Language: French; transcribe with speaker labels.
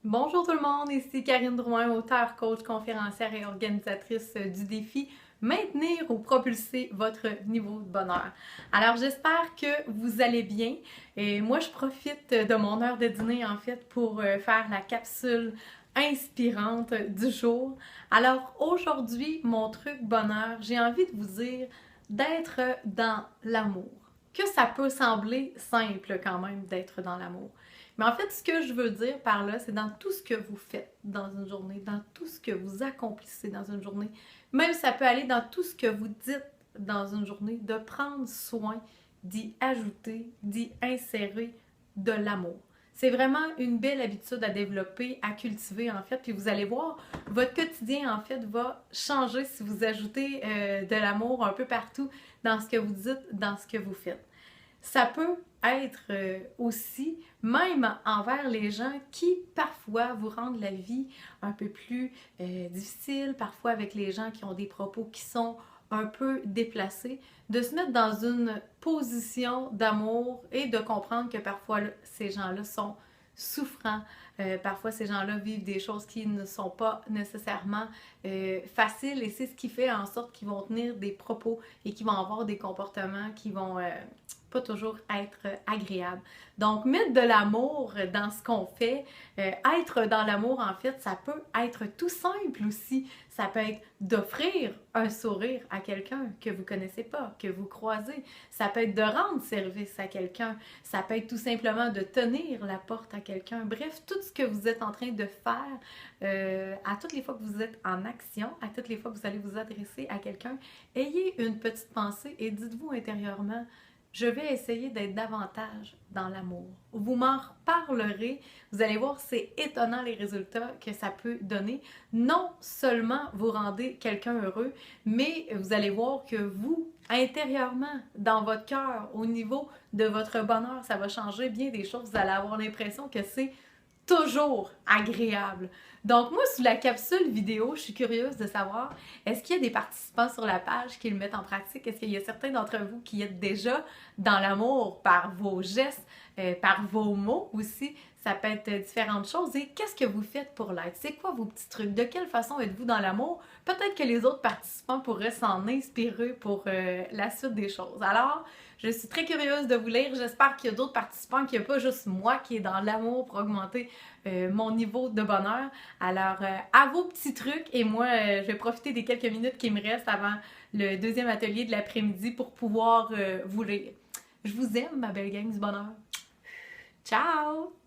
Speaker 1: Bonjour tout le monde, ici Karine Drouin, auteure, coach, conférencière et organisatrice du défi Maintenir ou propulser votre niveau de bonheur. Alors j'espère que vous allez bien et moi je profite de mon heure de dîner en fait pour faire la capsule inspirante du jour. Alors aujourd'hui, mon truc bonheur, j'ai envie de vous dire d'être dans l'amour. Que ça peut sembler simple quand même d'être dans l'amour. Mais en fait, ce que je veux dire par là, c'est dans tout ce que vous faites dans une journée, dans tout ce que vous accomplissez dans une journée. Même ça peut aller dans tout ce que vous dites dans une journée, de prendre soin d'y ajouter, d'y insérer de l'amour. C'est vraiment une belle habitude à développer, à cultiver en fait. Puis vous allez voir, votre quotidien en fait va changer si vous ajoutez de l'amour un peu partout dans ce que vous dites, dans ce que vous faites. Ça peut être aussi, même envers les gens qui parfois vous rendent la vie un peu plus difficile, parfois avec les gens qui ont des propos qui sont un peu déplacés, de se mettre dans une position d'amour et de comprendre que parfois ces gens-là sont souffrants. Parfois, ces gens-là vivent des choses qui ne sont pas nécessairement faciles et c'est ce qui fait en sorte qu'ils vont tenir des propos et qu'ils vont avoir des comportements qui vont pas toujours être agréables. Donc, mettre de l'amour dans ce qu'on fait, être dans l'amour, en fait, ça peut être tout simple aussi. Ça peut être d'offrir un sourire à quelqu'un que vous connaissez pas, que vous croisez. Ça peut être de rendre service à quelqu'un. Ça peut être tout simplement de tenir la porte à quelqu'un. Bref, tout ce que vous êtes en train de faire, à toutes les fois que vous êtes en action, à toutes les fois que vous allez vous adresser à quelqu'un, ayez une petite pensée et dites-vous intérieurement, je vais essayer d'être davantage dans l'amour. Vous m'en reparlerez, vous allez voir, c'est étonnant les résultats que ça peut donner. Non seulement vous rendez quelqu'un heureux, mais vous allez voir que vous, intérieurement, dans votre cœur, au niveau de votre bonheur, ça va changer bien des choses. Vous allez avoir l'impression que c'est toujours agréable. Donc moi, sous la capsule vidéo, je suis curieuse de savoir, est-ce qu'il y a des participants sur la page qui le mettent en pratique? Est-ce qu'il y a certains d'entre vous qui êtes déjà dans l'amour par vos gestes, par vos mots aussi? Ça peut être différentes choses. Et qu'est-ce que vous faites pour l'être? C'est quoi vos petits trucs? De quelle façon êtes-vous dans l'amour? Peut-être que les autres participants pourraient s'en inspirer pour la suite des choses. Alors, je suis très curieuse de vous lire. J'espère qu'il y a d'autres participants, qu'il n'y a pas juste moi qui est dans l'amour pour augmenter mon niveau de bonheur. Alors, à vos petits trucs. Et moi, je vais profiter des quelques minutes qui me restent avant le deuxième atelier de l'après-midi pour pouvoir vous lire. Je vous aime, ma belle gang du bonheur. Ciao!